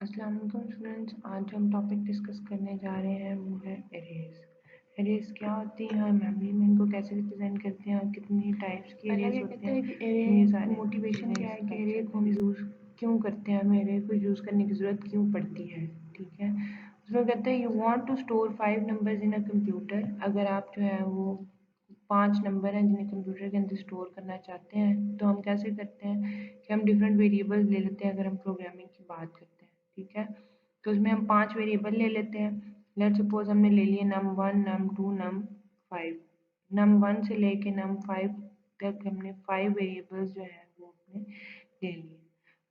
अस्सलाम वालेकुम स्टूडेंट्स। आज हम टॉपिक डिस्कस करने जा रहे हैं वो है एरेज। एरेज क्या होती हैं और मेमोरी में इनको कैसे रिप्रेजेंट करते हैं और कितनी टाइप्स की एरेज होते हैं। कि एरे मोटिवेशन क्या है कि एरे को हम यूज़ क्यों करते हैं, हमें एरे को यूज़ करने की ज़रूरत क्यों पड़ती है। ठीक है, उसमें कहते हैं you want to store 5 numbers in a computer. अगर आप जो है वो 5 नंबर हैं जिन्हें कंप्यूटर के अंदर स्टोर करना चाहते हैं तो हम कैसे करते हैं कि हम डिफरेंट वेरिएबल्स ले लेते हैं। अगर हम प्रोग्रामिंग की बात करते हैं, ठीक है, तो उसमें हम 5 वेरिएबल ले लेते हैं। लेट सपोज हमने ले लिए num1 num2 num5। num1 से लेके num5 तक हमने 5 वेरिएबल्स जो है वो अपने ले लिए।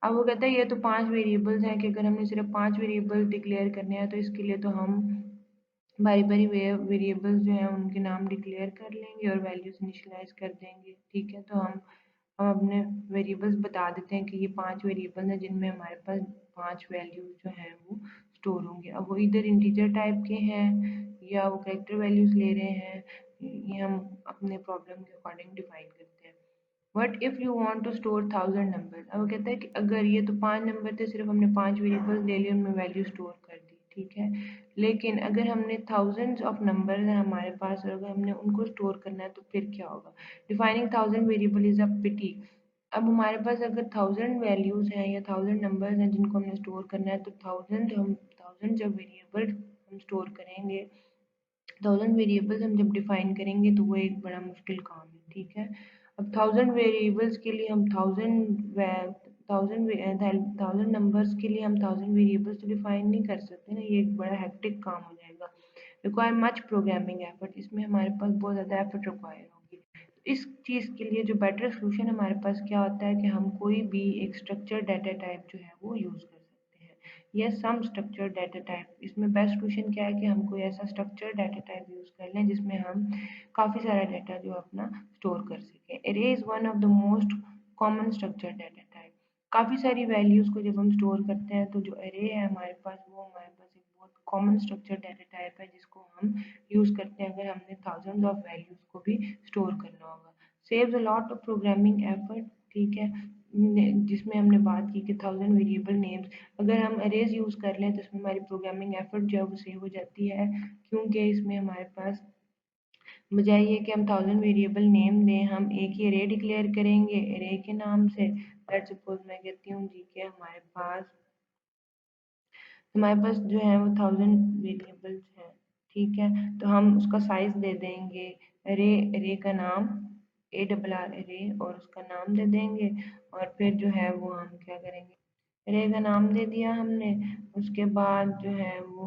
अब वो कहता है ये तो 5 वेरिएबल्स हैं कि अगर हमने सिर्फ 5 वेरिएबल डिक्लेयर करने हैं तो इसके लिए तो हम बारी बारी वेरिएबल्स जो हैं उनके नाम डिक्लेयर कर लेंगे और वैल्यूज इनिशियलाइज कर देंगे। ठीक है, तो हम अपने वेरिएबल्स बता देते हैं कि ये 5 वेरिएबल हैं जिनमें हमारे पास 5 वैल्यूज जो हैं वो स्टोर होंगे। अब वो इधर इंटीजर टाइप के हैं या वो कैरेक्टर वैल्यूज ले रहे हैं, ये हम अपने प्रॉब्लम के अकॉर्डिंग डिफाइन करते हैं। What if you want to store 1000 number. अब वो कहता है कि अगर ये तो 5 नंबर थे, सिर्फ हमने 5 वेरिएबल्स ले लिए, उनमें वैल्यू स्टोर कर दी। ठीक है, लेकिन अगर हमने थाउजेंड्स ऑफ नंबर हैं हमारे पास और अगर हमने उनको स्टोर करना है तो फिर क्या होगा। डिफाइनिंग 1000 वेरिएबल इज अ पिटी। अब हमारे पास अगर 1000 वैल्यूज हैं या 1000 नंबर्स हैं जिनको हमने स्टोर करना है तो 1000 जब वेरिएबल हम स्टोर करेंगे, 1000 वेरिएबल्स हम जब डिफाइन करेंगे तो वो एक बड़ा मुश्किल काम है। ठीक है, अब 1000 वेरिएबल्स के लिए हम 1000 नंबर्स के लिए हम 1000 वेरिएबल्स तो डिफाइन नहीं कर सकते ना, ये एक बड़ा हेक्टिक काम हो जाएगा। रिक्वायर मच प्रोग्रामिंग एफर्ट, इसमें हमारे पास बहुत ज़्यादा एफर्ट रिक्वायर होगी। इस चीज़ के लिए जो बेटर सोल्यूशन हमारे पास क्या होता है कि हम कोई भी एक स्ट्रक्चर डाटा टाइप जो है वो यूज़ कर सकते हैं या सम स्ट्रक्चर डाटा टाइप। इसमें बेस्ट सोल्यूशन क्या है कि हम कोई ऐसा स्ट्रक्चर डाटा टाइप यूज़ कर लें जिसमें हम काफ़ी सारा डाटा जो अपना स्टोर कर सकें। Array is one of the most common structure data type. काफ़ी सारी वैल्यूज़ को जब हम स्टोर करते हैं तो जो एरे है हमारे पास वो हमारे पास एक बहुत कॉमन स्ट्रक्चर डाटा टाइप है जिसको हम यूज़ करते हैं अगर हमने थाउजेंड्स ऑफ वैल्यूज़ को भी स्टोर करना होगा। Saves a lot of programming effort. ठीक है, जिसमें हमने बात की कि 1000 वेरिएबल नेम्स, अगर हम अरेज यूज़ कर लें तो इसमें हमारी प्रोग्रामिंग एफर्ट जो है वो सेव हो जाती है, क्योंकि इसमें हमारे पास बजाय ये कि हम 1000 वेरिएबल नेम दें, हम एक ही अरे डिक्लेयर करेंगे अरे के नाम से। लेट्स सपोज मैं कहती हूँ जी के हमारे पास जो है वो 1000 वेरिएबल्स हैं। ठीक है, तो हम उसका साइज दे देंगे अरे का नाम ARR अरे और उसका नाम दे देंगे और फिर जो है वो हम क्या करेंगे, अरे का नाम दे दिया हमने। उसके बाद जो है वो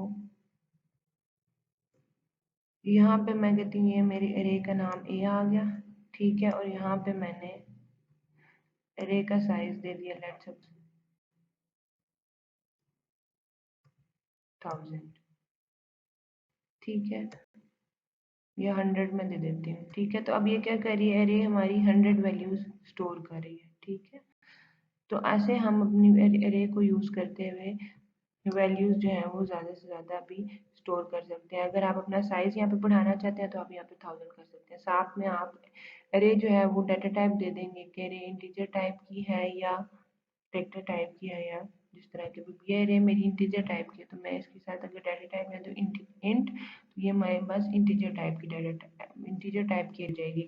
यहाँ पे मैं कहती हूँ ये मेरी अरे का नाम A आ गया। ठीक है, और यहाँ पे मैंने अरे का साइज दे दिया लेट्स सपोज 1000। ठीक है, या 100 में दे देती हूँ। ठीक है, तो अब ये क्या कर रही है, अरे हमारी 100 वैल्यूज स्टोर कर रही है। ठीक है, तो ऐसे हम अपनी अरे को यूज़ करते हुए वैल्यूज जो है वो ज़्यादा से ज़्यादा भी स्टोर कर सकते हैं। अगर आप अपना साइज यहाँ पे बढ़ाना चाहते हैं तो आप यहाँ पे 1000 कर सकते हैं। साथ में आप अरे जो है वो डाटा टाइप दे देंगे कि अरे इंटीजर टाइप की है या कैरेक्टर टाइप की है या जिस तरह के भी। ये अरे मेरी इंटीजर टाइप की है तो मैं इसके साथ अगर डाटा टाइप है तो इंट, तो ये हमारे पास इंटीजर टाइप की इंटीजर टाइप की जाएगी।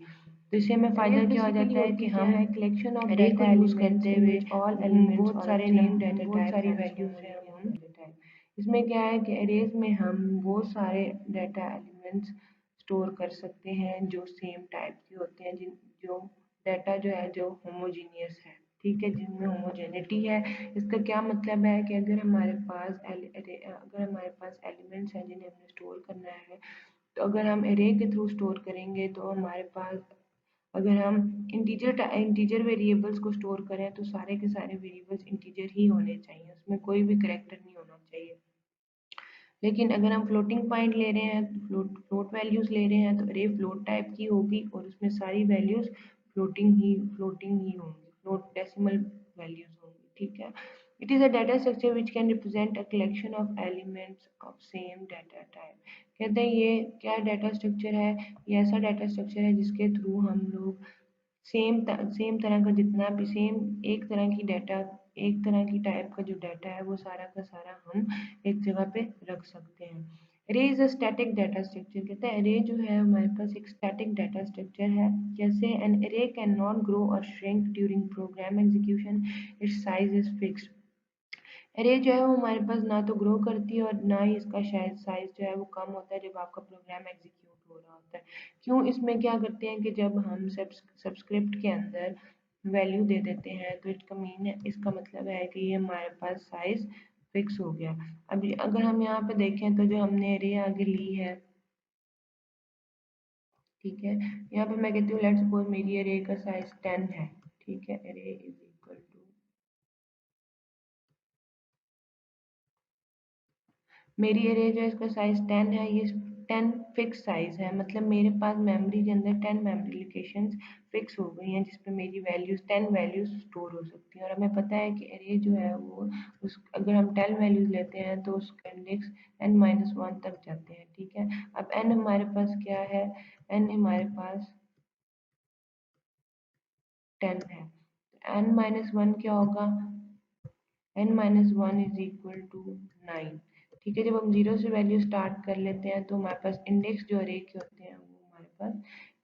तो इससे हमें फायदा क्या हो जाता है कि हम कलेक्शन ऑफ अरे को यूज करते हुए ऑल एलिमेंट्स बहुत सारे बहुत सारी वैल्यूज हैं हम। इसमें क्या है कि अरेज में हम बहुत सारे डाटा एलिमेंट्स स्टोर कर सकते हैं जो सेम टाइप के होते हैं, जिन जो डाटा जो है जो होमोजीनियस है। ठीक है, जिनमें होमोजेनिटी है। इसका क्या मतलब है कि अगर हमारे पास एलिमेंट्स हैं जिन्हें हमने स्टोर करना है, तो अगर हम अरे के थ्रू स्टोर करेंगे तो हमारे पास, अगर हम इंटीजर वेरिएबल्स को स्टोर करें तो सारे के सारे वेरिएबल्स इंटीजर ही होने चाहिए, उसमें कोई भी करेक्टर नहीं होना चाहिए। लेकिन अगर हम फ्लोटिंग पॉइंट ले रहे हैं, फ्लोट वैल्यूज ले रहे हैं, तो अरे फ्लोट टाइप की होगी और उसमें सारी वैल्यूज फ्लोटिंग ही होंगी, फ्लोट डेसिमल वैल्यूज होंगी। ठीक है, it is a data structure which can represent a collection of elements of same data type. कहते हैं ये क्या डाटा स्ट्रक्चर है, ये ऐसा डाटा स्ट्रक्चर है जिसके थ्रू हम लोग सेम तरह का जितना भी सेम एक तरह की डाटा एक तरह की टाइप का जो डाटा है वो सारा का सारा हम एक जगह पे रख सकते हैं। अरे is a static data structure, कहते हैं अरे जो है हमारे पास एक स्टैटिक डाटा स्ट्रक्चर है। जैसे एन अरे कैन नॉट ग्रो और shrink during program execution, it's size is fixed. अरे जो है वो हमारे पास ना तो ग्रो करती है और ना ही इसका शायद साइज जो है वो कम होता है जब आपका प्रोग्राम एग्जीक्यूट हो रहा होता है। क्यों? इसमें क्या करते हैं कि जब हम सब्सक्रिप्ट के अंदर वैल्यू दे देते हैं तो इसका मतलब है कि ये हमारे पास साइज फिक्स हो गया। अब अगर हम यहाँ पे देखें तो जो हमने अरे आगे ली है, ठीक है, यहाँ पे मैं कहती हूँ लेट्स सपोज मेरी अरे का साइज 10 है, ठीक है, अरे इज इक्वल टू, मेरी अरे जो है इसका साइज 10 है, ये 10 फिक्स साइज है, मतलब मेरे पास मेमोरी के अंदर 10 मेमोरी लोकेशंस फिक्स हो गई हैं जिसपे मेरी वैल्यूज 10 वैल्यूज स्टोर हो सकती हैं। और हमें पता है कि अरे जो है वो उस अगर हम 10 वैल्यूज लेते हैं तो उसका इंडेक्स n-1 तक जाते हैं, ठीक है। अब n हमारे पास क्या है, n हमारे पास 10 है, n-1 क्या होगा, n-1 इज इक्वल टू 9, ठीक है। जब हम जीरो से वैल्यू स्टार्ट कर लेते हैं तो हमारे पास इंडेक्स जो अरे के होते हैं वो हमारे पास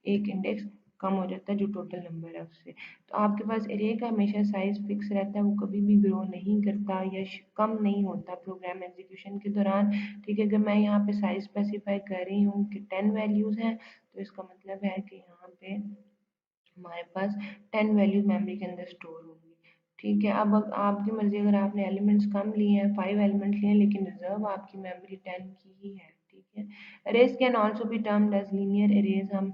एक इंडेक्स कम हो जाता है जो टोटल नंबर है उससे। तो आपके पास अरे का हमेशा साइज फिक्स रहता है, वो कभी भी ग्रो नहीं करता या कम नहीं होता प्रोग्राम एग्जीक्यूशन के दौरान, ठीक है। अगर मैं यहाँ पे साइज स्पेसिफाई कर रही हूँ कि 10 वैल्यूज हैं तो इसका मतलब है कि यहाँ पे हमारे पास 10 वैल्यू मेमोरी के अंदर स्टोर होंगी, ठीक है। अब आपकी मर्जी, अगर आपने एलिमेंट्स कम लिए हैं, 5 एलिमेंट लिए हैं, लेकिन रिजर्व आपकी मेमोरी 10 की ही है, ठीक है। Arrays can also be termed as linear arrays, हम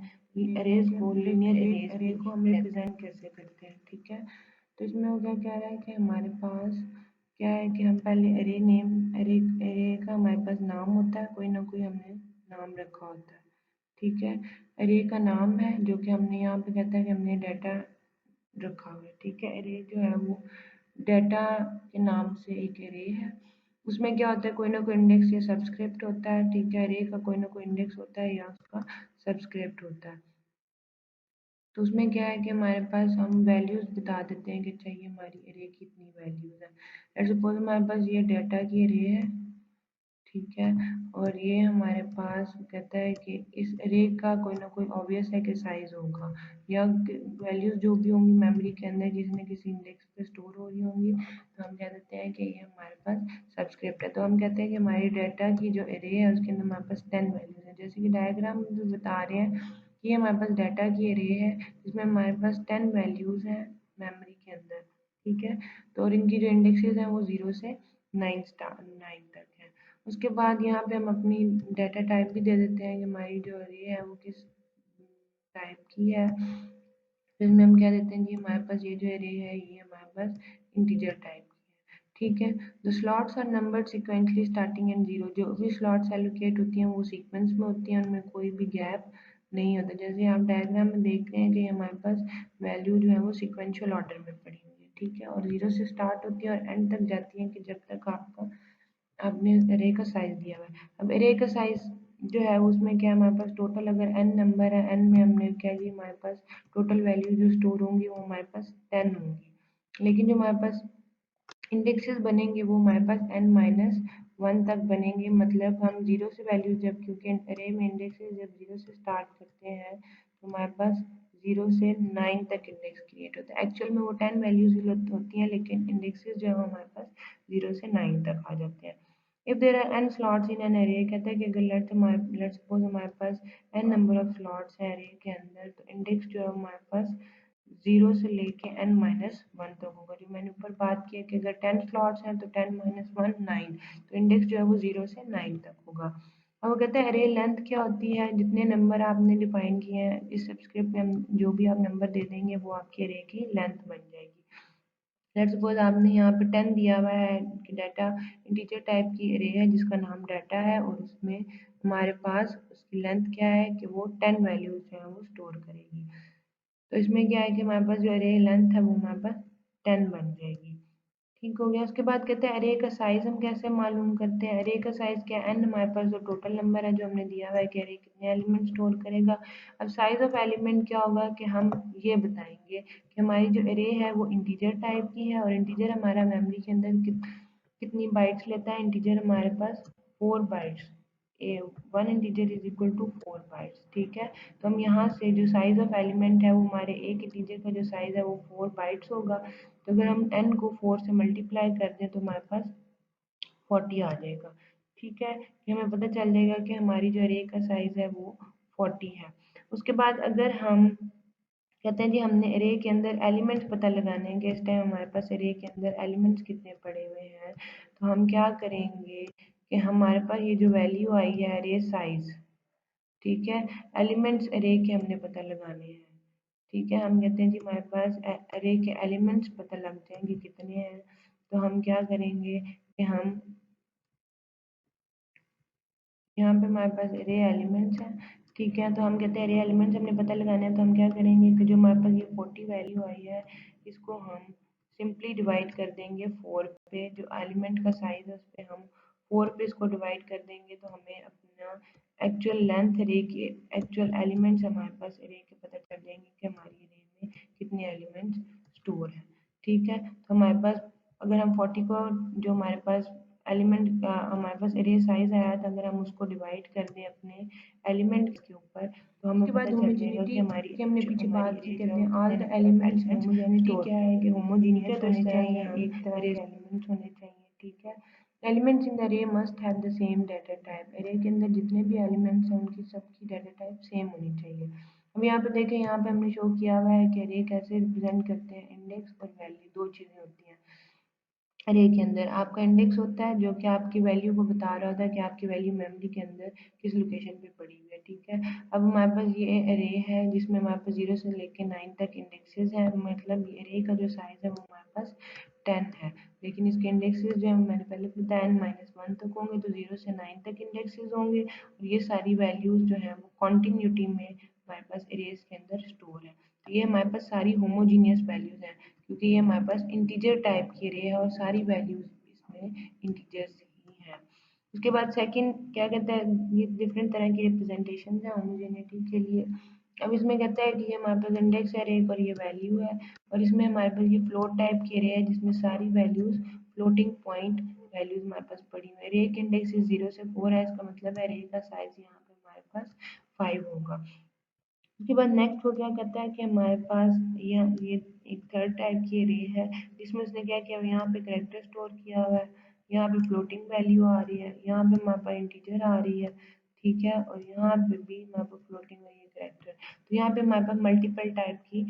अरेज को लीनियर अरे को हम रिप्रेजेंट कैसे करते हैं, ठीक है। तो इसमें वो क्या कह रहा है कि हमारे पास क्या है कि हम पहले अरे नेम, अरे का हमारे पास नाम होता है, कोई ना कोई हमने नाम रखा होता है, ठीक है। अरे का नाम है जो कि हमने यहाँ पे कहता है कि हमने डाटा रखा हुआ है, ठीक है। अरे जो है वो डाटा के नाम से एक अरे है, उसमें क्या होता है कोई ना कोई इंडेक्स या सब्सक्रिप्ट होता है, ठीक है। अरे का कोई ना कोई इंडेक्स होता है या उसका सब्सक्रिप्ट होता है। तो उसमें क्या है कि हमारे पास हम वैल्यूज बता देते हैं कि चाहिए हमारी अरे की इतनी वैल्यूज है। लेट्स सपोज हमारे पास ये डाटा की अरे है, ठीक है, और ये हमारे पास कहता है कि इस अरे का कोई ना कोई ऑब्वियस है कि साइज होगा या वैल्यूज जो भी होंगी मेमोरी के अंदर किसी न किसी इंडेक्स पे स्टोर हो रही होंगी, तो हम कह देते हैं कि ये हमारे पास सब्सक्रिप्ट है। तो हम कहते हैं कि हमारी डाटा की जो अरे है उसके अंदर हमारे पास 10 वैल्यूज है, जैसे कि डायग्राम में बता रहे हैं कि ये हमारे पास डाटा की अरे है जिसमें हमारे पास 10 वैल्यूज हैं मेमोरी के अंदर, ठीक है। तो और इनकी जो इंडेक्सेस हैं वो 0 से 9 तक है। उसके बाद यहाँ पे हम अपनी डाटा टाइप भी दे देते हैं कि हमारी जो अरे है वो किस टाइप की है। फिर में हम क्या देते हैं कि हमारे पास ये जो अरे है ये हमारे पास इंटीजर टाइप की है, ठीक है। The slots are numbered sequentially starting and zero, जो भी स्लॉट्स एलोकेट होती हैं वो सीक्वेंस में होती हैं, उनमें कोई भी गैप नहीं होता। जैसे आप डायग्राम में देख रहे हैं कि हमारे पास वैल्यू जो है वो सिक्वेंशियल ऑर्डर में पड़ी हुई है, ठीक है, और जीरो से स्टार्ट होती है और एंड तक जाती है कि जब तक आपका आपने अरे का साइज दिया हुआ है। अब अरे का साइज जो है उसमें क्या है हमारे पास टोटल अगर n नंबर है, n में हमने क्या जी हमारे पास टोटल वैल्यू जो स्टोर होंगी वो हमारे पास 10 होंगी, लेकिन जो हमारे पास इंडेक्सेस बनेंगे वो हमारे पास n-1 तक बनेंगे। मतलब हम जीरो से वैल्यू जब, क्योंकि अरे में इंडेक्सेस जब जीरो से स्टार्ट करते हैं तो हमारे पास 0 से 9 तक इंडेक्स क्रिएट होता है। एक्चुअल में वो 10 वैल्यूज होती हैं लेकिन इंडेक्सेस जो है हमारे पास 0 से 9 तक आ जाते हैं। If there are n slots in an array, कहता है कि अगर लेट्स सपोज हमारे पास n नंबर ऑफ स्लॉट्स हैं अरे के अंदर, तो इंडेक्स जो है हमारे पास 0 से लेके n-1 तक होगा। जो मैंने ऊपर बात की है कि अगर 10 स्लॉट्स हैं तो 10-1 9, तो इंडेक्स जो है वो 0 से 9 तक होगा। अब वो कहते हैं अरे लेंथ क्या होती है, जितने नंबर आपने डिफाइन किए हैं इस सब्सक्रिप्ट में जो भी आप नंबर दे देंगे वो आपकी अरे की लेंथ बन जाएगी। लेट्स सपोज आपने यहाँ पे 10 दिया हुआ है कि डाटा इंटीजर टाइप की अरे है जिसका नाम डाटा है और उसमें हमारे पास उसकी लेंथ क्या है कि वो 10 वैल्यूज जो है वो स्टोर करेगी। तो इसमें क्या है कि हमारे पास जो अरे लेंथ है वो हमारे पास 10 बन जाएगी। ठीक हो गया। उसके बाद कहते हैं अरे का साइज हम कैसे मालूम करते हैं। अरे का साइज क्या है, एन हमारे पास जो टोटल नंबर है जो हमने दिया हुआ है कि अरे कितने एलिमेंट स्टोर करेगा। अब साइज ऑफ एलिमेंट क्या होगा कि हम ये बताएंगे कि हमारी जो अरे है वो इंटीजर टाइप की है और इंटीजर हमारा मेमोरी के अंदर कितनी बाइट्स लेता है। इंटीजर हमारे पास 4 bytes, a 1 integer is equal to 4 bytes. ठीक है, तो हम यहाँ से जो साइज ऑफ एलिमेंट है वो हमारे एक इंटीजर का जो साइज है वो 4 बाइट्स होगा। तो अगर हम n को 4 से मल्टीप्लाई कर दें तो हमारे पास 40 आ जाएगा। ठीक है, ये हमें पता चल जाएगा कि हमारी जो अरे का साइज है वो 40 है। उसके बाद अगर हम कहते हैं जी हमने अरे के अंदर एलिमेंट्स पता लगाने हैं कि इस टाइम हमारे पास अरे के अंदर एलिमेंट्स कितने पड़े हुए हैं, तो हम क्या करेंगे कि हमारे पास ये जो वैल्यू आई है अरे साइज, ठीक है, एलिमेंट्स अरे के हमने पता लगाने हैं। ठीक है, हम कहते हैं जी हमारे पास अरे के एलिमेंट्स पता लग जाएंगे कितने हैं, तो हम क्या करेंगे कि हम यहाँ पे हमारे पास अरे एलिमेंट्स हैं। ठीक है, तो हम कहते हैं अरे एलिमेंट्स हमने पता लगाना है, तो हम क्या करेंगे कि जो हमारे पास ये 40 वैल्यू आई है इसको हम सिंपली डिवाइड कर देंगे 4 पे। जो एलिमेंट का साइज है उस पर हम 4 पे इसको डिवाइड कर देंगे, तो हमें अपना एक्चुअल लेंथ अरे की एक्चुअल एलिमेंट्स हमारे पास अरे के पता चल जाएंगे कि हमारी अरे में कितने एलिमेंट्स स्टोर हैं। ठीक है, तो हमारे पास अगर हम 40 को जो हमारे पास एलिमेंट का हमारे पास एरिया साइज आया था, अगर हम उसको डिवाइड कर दें अपने एलिमेंट के ऊपर, तो हमें पता चल जाएगा कि हमारी की हमने पीछे बात की, कहते हैं all the elements elements homogeneity क्या है कि होमोजीनियस होने चाहिए, एक तरह के एलिमेंट्स होने चाहिए। ठीक है, एलिमेंट्स इन द अरे must have the same data type. अरे के अंदर जितने भी एलिमेंट्स हैं उनकी सबकी डाटा टाइप सेम होनी चाहिए। अब यहाँ पे देखें, यहाँ पे हमने शो किया हुआ है कि अरे कैसे रिप्रेजेंट करते हैं। इंडेक्स और वैल्यू दो चीज़ें होती हैं अरे के अंदर। आपका इंडेक्स होता है जो कि आपकी वैल्यू को बता रहा होता है कि आपकी वैल्यू मेमोरी के अंदर किस लोकेशन पे पड़ी हुई है। ठीक है, अब हमारे पास ये अरे है जिसमें हमारे पास 0 से लेके 9 तक इंडेक्सेस हैं, मतलब ये अरे का जो साइज है वो हमारे पास 10 है, लेकिन इसके इंडेक्सेस जो है मैंने पहले बताया -1 तक होंगे, तो 0 से 9 तक इंडेक्सेस होंगे और ये सारी वैल्यूज जो है वो कॉन्टिन्यूटी में हमारे पास अरेज के अंदर स्टोर है। तो ये हमारे पास सारी होमोजीनियस वैल्यूज हैं क्योंकि ये हमारे पास इंटीजर टाइप की अरे है और सारी वैल्यूज इसमें इंटीजर्स ही हैं। उसके बाद सेकंड क्या कहता है, ये डिफरेंट तरह की रिप्रेजेंटेशन है होमोजेनिटी के लिए। अब इसमें कहता है कि ये हमारे पास इंडेक्स है एक और ये वैल्यू है, और इसमें हमारे पास ये फ्लोट टाइप की अरे है जिसमें सारी वैल्यूज फ्लोटिंग पॉइंट वैल्यूज हमारे पास पड़ी हुई है। अरे के इंडेक्स 0 से 4 है, इसका मतलब है अरे का साइज यहाँ पे हमारे पास 5 होगा। उसके बाद नेक्स्ट वो क्या कहता है कि हमारे पास ये एक थर्ड टाइप की रे है जिसमें उसने क्या किया, यहाँ पे करेक्टर स्टोर किया हुआ है, यहाँ पे फ्लोटिंग वैल्यू आ रही है, यहाँ पे हमारे पास इंटीजर आ रही है। ठीक है, और यहाँ पे भी हमारे पास फ्लोटिंग हुई है करेक्टर, तो यहाँ पे हमारे पास मल्टीपल टाइप की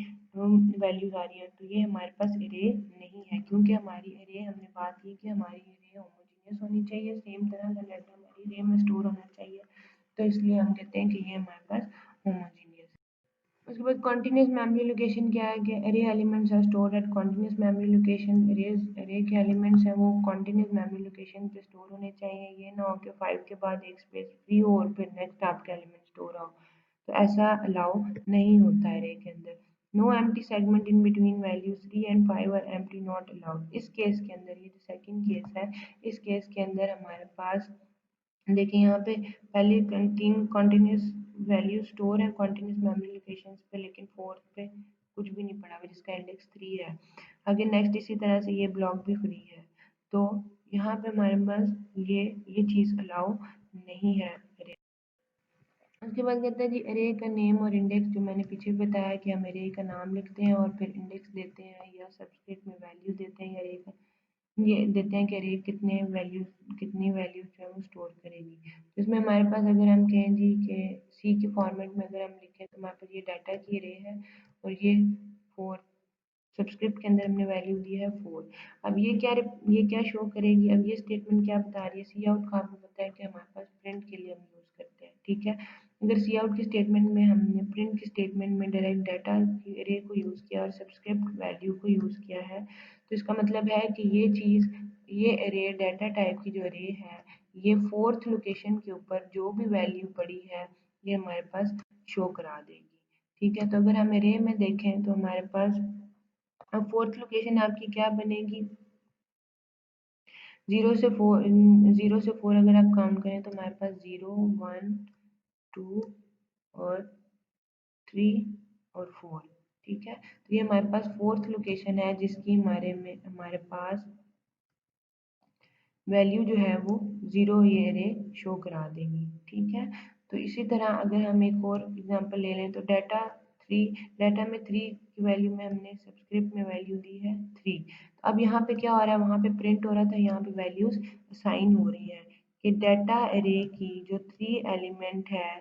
वैल्यूज आ रही है। तो ये हमारे पास एरे नहीं है क्योंकि हमारी एरे हमने बात की कि हमारी एरे होमोजीनियस होनी चाहिए, सेम तरह का डाटा हमारी एरे में स्टोर होना चाहिए, तो इसलिए हम कहते हैं कि ये हमारे पास होमोजीनियस। उसके बाद कॉन्टिन्यूस मेमोरी लोकेशन क्या है कि array elements are stored at continuous memory location. Array के एलिमेंट्स हैं वो कॉन्टिन्यूस मेमोरी लोकेशन पे स्टोर होने चाहिए, ये ना हो कि 5 के बाद एक स्पेस फ्री हो और फिर नेक्स्ट आपका एलिमेंट स्टोर हो, तो ऐसा अलाउ नहीं होता है अरे के अंदर। No empty segment in between value 3 and 5 are empty not allowed. इस केस के अंदर, ये जो सेकंड केस है, इस केस के अंदर हमारे पास देखिए यहाँ पे पहले 3 कॉन्टिन्यूस वैल्यू स्टोर है कॉन्टिन्यूस मेमोरी लोकेशंस पे, लेकिन फोर्थ पे कुछ भी नहीं पड़ा हुआ जिसका इंडेक्स 3 है। आगे नेक्स्ट इसी तरह से ये ब्लॉक भी फ्री है, तो यहाँ पे हमारे पास ये चीज़ अलाउ नहीं है अरे। उसके बाद कहते हैं जी अरे का नेम और इंडेक्स, जो मैंने पीछे बताया कि हम अरे का नाम लिखते हैं और फिर इंडेक्स देते हैं या सबस्क्रिप्ट में वैल्यू देते हैं, अरे का ये देते हैं कि अरे कितनी वैल्यूज जो है वो स्टोर करेगी। तो इसमें हमारे पास अगर हम कहें जी कि सी के फॉर्मेट में अगर हम लिखें तो हमारे पास ये डाटा की अरे है और ये 4 सब्सक्रिप्ट के अंदर हमने वैल्यू दी है 4। अब ये क्या शो करेगी, अब ये स्टेटमेंट क्या बता रही है, सी आउट का आपको पता है कि हमारे पास प्रिंट के लिए हम यूज़ करते हैं। ठीक है, अगर सी आउट की स्टेटमेंट में हमने प्रिंट की स्टेटमेंट में डायरेक्ट डाटा की अरे को यूज़ किया और सब्सक्रिप्ट वैल्यू को यूज़ किया है, तो इसका मतलब है कि ये अरे डाटा टाइप की जो अरे है ये फोर्थ लोकेशन के ऊपर जो भी वैल्यू पड़ी है ये हमारे पास शो करा देगी। ठीक है, तो अगर हम अरे में देखें तो हमारे पास अब फोर्थ लोकेशन आपकी क्या बनेगी, 0 से 4 अगर आप काउंट करें तो हमारे पास 0 1 2 और 3 और 4, ठीक है। तो ये हमारे पास 4th लोकेशन है जिसकी हमारे पास वैल्यू जो है वो 0 ये रे शो करा देगी, ठीक है। तो इसी तरह अगर हम एक और एग्जांपल ले लें तो डाटा में 3 की वैल्यू में हमने सबस्क्रिप्ट में वैल्यू दी है 3। तो अब यहाँ पे क्या हो रहा है, वहाँ पे प्रिंट हो रहा था, यहाँ पे वैल्यूज असाइन हो रही है कि डाटा अरे की जो 3 एलिमेंट है,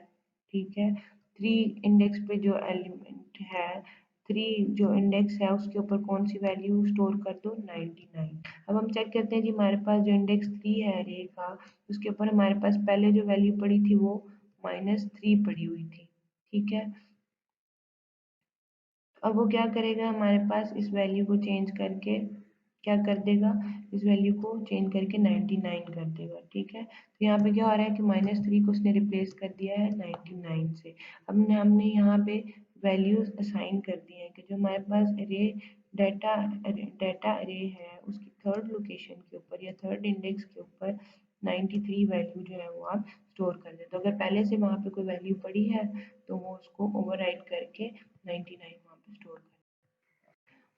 ठीक है, 3 इंडेक्स पे जो एलिमेंट है, 3 जो इंडेक्स है उसके ऊपर कौन सी वैल्यू स्टोर कर दो, 99। अब हम चेक करते हैं जी, हमारे पास जो इंडेक्स 3 है अरे का, उसके ऊपर हमारे पास पहले जो वैल्यू पड़ी थी वो -3 पड़ी हुई थी, ठीक है। अब वो क्या करेगा, हमारे पास इस वैल्यू को चेंज करके क्या कर देगा, इस वैल्यू को चेंज करके 99 कर देगा, ठीक है। तो यहाँ पे क्या हो रहा है कि -3 को उसने रिप्लेस कर दिया है 99 से। अब हमने यहाँ पे वैल्यूज असाइन कर दी है कि जो हमारे पास अरे डाटा अरे है उसकी थर्ड लोकेशन के ऊपर या थर्ड इंडेक्स के ऊपर 93 वैल्यू जो है वो आप स्टोर कर दें। तो अगर पहले से वहाँ पे कोई वैल्यू पड़ी है तो वो उसको ओवरराइट करके 99 वहाँ पे स्टोर कर।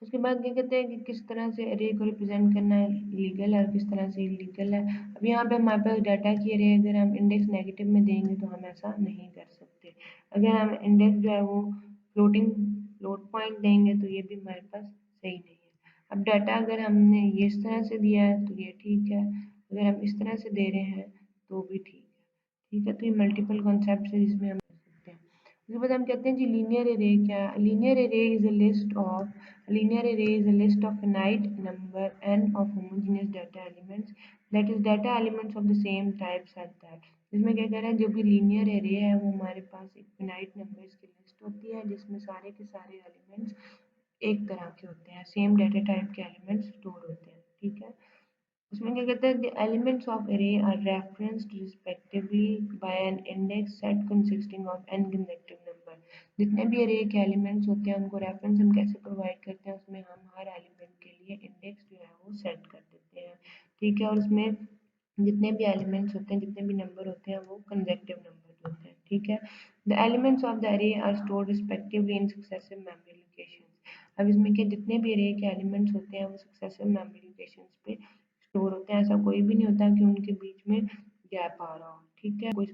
उसके बाद क्या कहते हैं कि किस तरह से अरे को रिप्रेजेंट करना है लीगल है और किस तरह से इलीगल है। अब यहाँ पे हमारे पास डाटा की अरे अगर हम इंडेक्स नेगेटिव में देंगे तो हम ऐसा नहीं कर सकते। अगर हम इंडेक्स जो है वो फ्लोट पॉइंट देंगे तो ये भी हमारे पास सही नहीं है। अब डाटा अगर हमने ये इस तरह से दिया है तो ये ठीक है, अगर हम इस तरह से दे रहे हैं तो भी ठीक है, ठीक है। तो ये मल्टीपल कॉन्सेप्ट है जिसमें हम सकते हैं। उसके बाद हम कहते हैं जी लीनियर अरे क्या, linear array is a list of linear array is a list of finite number n of homogeneous data elements, that is data elements of the same type such that। इसमें क्या कह रहा है, जो भी linear array है वो हमारे पास एक फिनाइट नंबर्स की लिस्ट होती है जिसमें सारे के सारे एलिमेंट्स एक तरह के होते हैं, सेम डाटा टाइप के एलिमेंट्स स्टोर होते हैं, ठीक है। उसमें क्या कहते हैं, the elements of array are referenced respectively by an index set consisting of n consecutive number। जितने भी array के elements होते हैं उनको रेफरेंस हम कैसे प्रोवाइड करते हैं, उसमें हम हर एलिमेंट के लिए इंडेक्स जो है वो सेट कर देते हैं, ठीक है। और उसमें जितने भी एलिमेंट्स होते हैं, जितने भी नंबर होते हैं वो कंसेक्टिव नंबर होते हैं, ठीक है। The elements of the array are stored respectively in successive memory locations। अब इसमें क्या, जितने भी array के एलिमेंट्स होते हैं वो सक्सेसिव मेमोरी लोकेशंस पे स्टोर होते हैं, ऐसा कोई भी नहीं होता कि उनके बीच में गैप आ रहा हो, ठीक है। कोई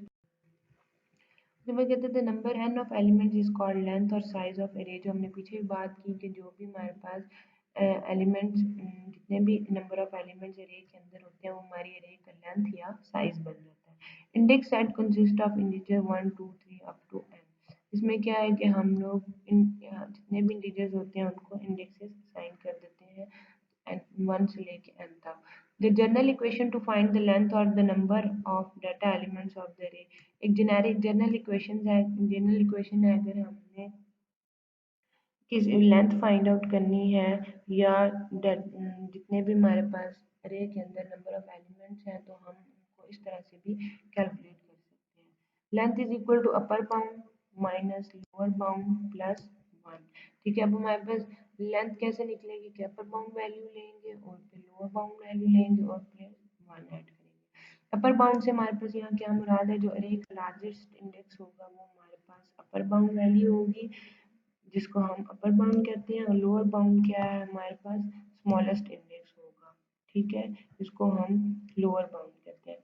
तो मैं कहते थे number n of elements is called length और साइज ऑफ एरे, जो हमने पीछे भी बात की कि जो भी हमारे पास एलिमेंट्स जितने भी नंबर ऑफ एलिमेंट्स एरे के अंदर होते हैं वो हमारी एरे का लेंथ या साइज बन जाता है। Index set consist of integer 1 2 3 up to n। इसमें क्या है कि हम लोग जितने भी इंटीजर्स होते हैं उनको इंडेक्सेस असाइन कर देते हैं 1 से लेके n तक। The general equation to find the length or the number of data elements of the array, एक जेनेरिक जनरल इक्वेशन है, अगर हमने किस लेंथ फाइंड आउट करनी है या जितने भी हमारे पास अरे के अंदर नंबर ऑफ एलिमेंट्स हैं तो हम उनको इस तरह से भी कैलकुलेट कर सकते हैं। Length is equal to upper bound minus lower bound plus 1, ठीक है। अब हमारे पास लेंथ कैसे निकलेगी कि अपर बाउंड वैल्यू लेंगे और फिर लोअर बाउंड वैल्यू लेंगे और प्लस 1 ऐड करेंगे। अपर बाउंड से हमारे पास यहाँ क्या मुराद है, जो अरे का लार्जेस्ट इंडेक्स होगा वो हमारे पास अपर बाउंड वैल्यू होगी जिसको हम अपर बाउंड कहते हैं, और लोअर बाउंड क्या है हमारे पास, स्मॉलेस्ट इंडेक्स होगा, ठीक है, जिसको हम लोअर बाउंड कहते हैं।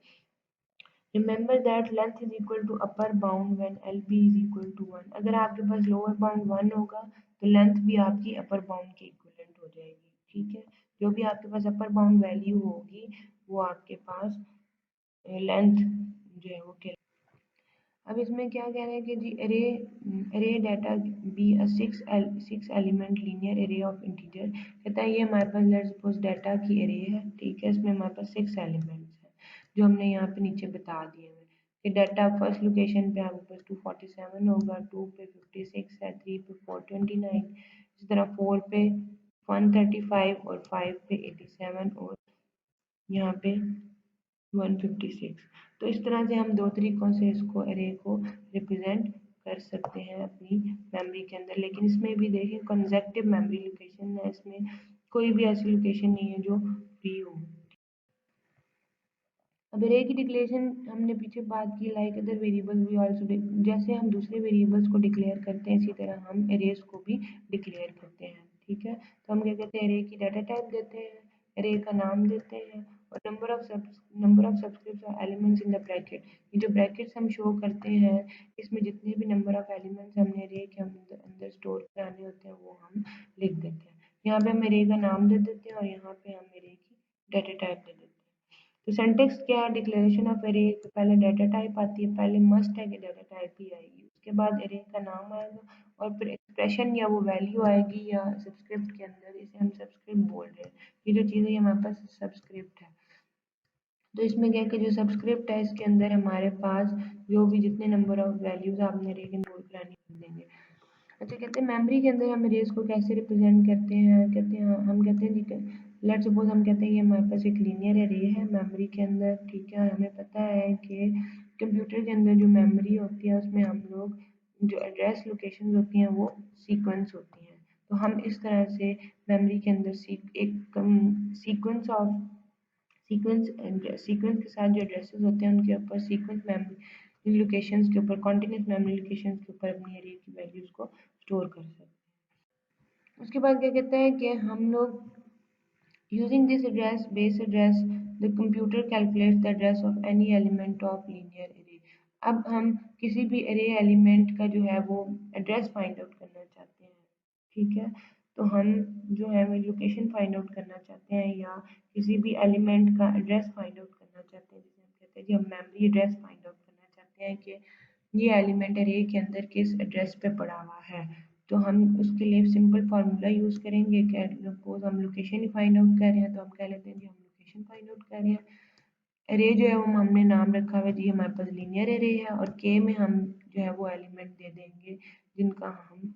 Remember that length is equal to upper bound when LB is equal to 1। अगर आपके पास लोअर बाउंड 1 होगा तो लेंथ भी आपकी अपर बाउंड के इक्विवेलेंट हो जाएगी, ठीक है। जो भी आपके पास अपर बाउंड वैल्यू होगी वो आपके पास लेंथ जो है वो अब इसमें क्या कह रहे हैं कि जी अरे data be a 6 element linear array of integer, कहता है ये हमारे पास लेट्स सपोज डाटा की अरे है, ठीक है। इसमें हमारे पास 6 एलिमेंट्स हैं जो हमने यहाँ पे नीचे बता दिए हैं कि डाटा फर्स्ट लोकेशन पे आपके पास 247 होगा, 2 पे 56 है, 3 पे 429, इस तरह 4 पे 135 और 5 पे 87 और यहाँ पे 156। तो इस तरह से हम दो तरीकों से इसको अरे को रिप्रेजेंट कर सकते हैं अपनी मेमोरी के अंदर, लेकिन इसमें भी देखें कंसेक्टिव मेमोरी लोकेशन है, इसमें कोई भी ऐसी लोकेशन नहीं है जो फ्री हो। अब अरे की डिक्लेरेशन हमने पीछे बात की, like other variables we also, जैसे हम दूसरे वेरिएबल्स को डिक्लेयर करते हैं इसी तरह हम अरेज को भी डिक्लेयर करते हैं। ठीक है, तो हम क्या कहते हैं, अरे की डाटा टाइप देते हैं, अरे का नाम देते हैं, और number of subscript elements in the bracket. ये जो ब्रैकेट्स हम शो करते हैं इसमें जितने भी नंबर ऑफ एलिमेंट्स हमने अरे के अंदर स्टोर कराने होते हैं वो हम लिख देते हैं। यहाँ पे हम अरे का नाम दे देते हैं और यहाँ पे हम अरे की डाटा टाइप दे देते हैं। तो सिंटेक्स क्या है, डिक्लेरेशन ऑफ एरे, तो पहले डाटा टाइप आती है, पहले मस्ट है कि डाटा टाइप ही आएगी, उसके बाद एरे का नाम आएगा और फिर एक्सप्रेशन या वो वैल्यू आएगी या सब्सक्रिप्ट के अंदर, इसे हम सब्सक्रिप्ट बोल रहे हैं। ये जो चीज़ है हमारे पास सब्सक्रिप्ट है। तो इसमें क्या है कि जो सब्सक्रिप्ट है इसके अंदर हमारे पास जो भी जितने नंबर ऑफ वैल्यूज आपने एरे के अंदर करानी देंगे। अच्छा, कहते हैं मेमोरी के अंदर हम रेस को कैसे रिप्रेजेंट करते हैं, कहते हैं हम कहते हैं जी, लेट्स सपोज हम कहते हैं ये हमारे पास एक लीनियर एरे है मेमोरी के अंदर। ठीक है, और हमें पता है कि कंप्यूटर के अंदर जो मेमोरी होती है उसमें हम लोग जो एड्रेस लोकेशन होती हैं वो सीक्वेंस होती हैं। तो हम इस तरह से मेमोरी के अंदर एक सीक्वेंस ऑफ सीक्वेंस के साथ जो एड्रेसेस होते हैं उनके ऊपर सीक्वेंस मेमोरी लोकेशंस के ऊपर कॉन्टिन्यूस मेमोरी लोकेशंस के ऊपर अपनी एरे की वैल्यूज को स्टोर कर सकते हैं। उसके बाद क्या कहते हैं कि हम लोग using this address base address the computer calculates the address of any element of linear array। अब हम किसी भी array element का जो है वो एड्रेस फाइंड आउट करना चाहते हैं। ठीक है, तो हम जो है वो लोकेशन फाइंड आउट करना चाहते हैं या किसी भी एलिमेंट का एड्रेस फाइंड आउट करना चाहते हैं, जिसे हम कहते हैं कि हम मेमोरी एड्रेस फाइंड आउट करना चाहते हैं कि ये एलिमेंट अरे के अंदर किस एड्रेस पे पड़ा हुआ है। तो हम उसके लिए सिंपल फार्मूला यूज़ करेंगे कि सपोज हम लोकेशन ही फाइंड आउट कर रहे हैं तो हम कह लेते हैं कि हम लोकेशन फाइंड आउट कर रहे हैं। अरे जो है वो हमने नाम रखा हुआ है जी हमारे पास लीनियर अरे है, और के में हम जो है वो एलिमेंट दे देंगे जिनका हम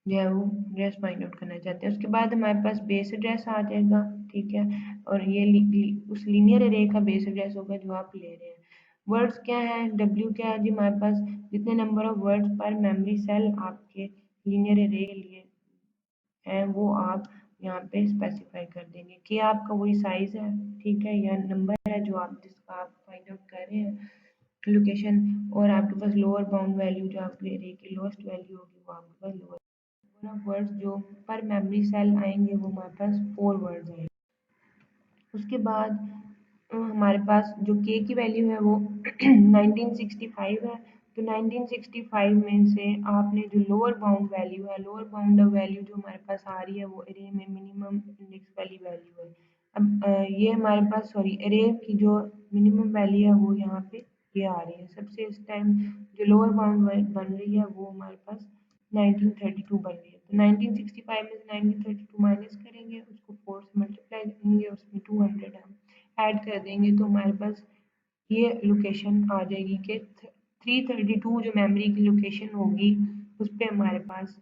जो है वो एड्रेस फाइंड आउट करना चाहते हैं। उसके बाद हमारे पास बेस एड्रेस आ जाएगा। ठीक है, और ये उस लीनियर अरे का बेस एड्रेस होगा जो आप ले रहे हैं। वर्ड्स क्या है, डब्ल्यू क्या है जी हमारे पास जितने नंबर ऑफ वर्ड्स पर मेमोरी सेल आपके लीनियर अरे के लिए है वो आप यहाँ पे स्पेसिफाई कर देंगे कि आपका वही साइज है। ठीक है, या नंबर है जो आप जिसका आप फाइंड आउट कर रहे हैं लोकेशन, और आपके पास लोअर बाउंड वैल्यू जो आपके एरे की लोएस्ट वैल्यू होगी वो आपके पास लोअर वर्ड्स जो पर मेमोरी सेल आएंगे वो हमारे पास 4 वर्ड्स आएंगे। उसके बाद हमारे पास जो के की वैल्यू है वो 1965 है। तो 1965 में से आपने जो लोअर बाउंड वैल्यू है, लोअर बाउंड वैल्यू जो हमारे पास आ रही है वो एरे में मिनिमम इंडेक्स वाली वैल्यू है। अब ये हमारे पास सॉरी एरे की जो मिनिमम वैल्यू है वो यहाँ पे ये आ रही है। सबसे इस टाइम जो लोअर बाउंड बन रही है वो हमारे पास 1932 बन रही है। तो 1965 में से 1932 माइनस करेंगे, उसको 4 से मल्टीप्लाई करेंगे, उसमें 200 हम ऐड कर देंगे तो हमारे पास ये लोकेशन आ जाएगी कि 332 जो मेमोरी की लोकेशन होगी उस पर हमारे पास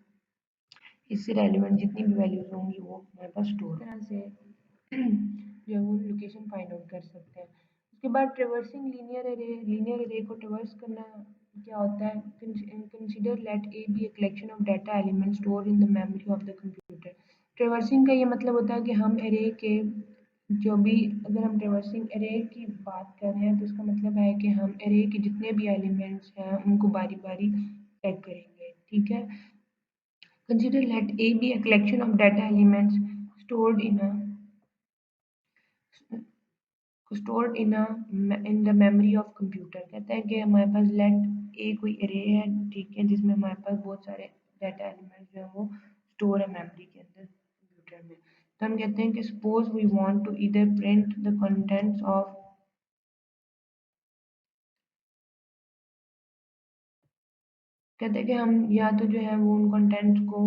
इससे रेलिवेंट जितनी भी वैल्यूज होंगी वो हमारे पास स्टोर तरह से जो है वो लोकेशन फाइंड आउट कर सकते हैं। उसके बाद ट्रेवर्सिंग लीनियर एरे को ट्रेवर्स करना क्या होता है, consider let A B a collection of data element store in the memory of the computer. Traversing का ये मतलब होता है कि हम एरे के जो भी अगर हम ट्रेवर्सिंग एरे की बात कर रहे हैं तो इसका मतलब है कि हम एरे के जितने भी एलिमेंट्स हैं उनको बारी बारी चेक करेंगे। ठीक है, consider let A be a collection of data elements stored in a in the memory of computer। कहता है कि हमारे पास let A कोई array है, ठीक है, जिसमें हमारे पास बहुत सारे डाटा एलिमेंट्स जो है वो स्टोर है मेमोरी के अंदर कंप्यूटर में। तो हम कहते हैं कि suppose we want to either print the contents of कहते हैं कि हम या तो जो है वो उन कंटेंट्स को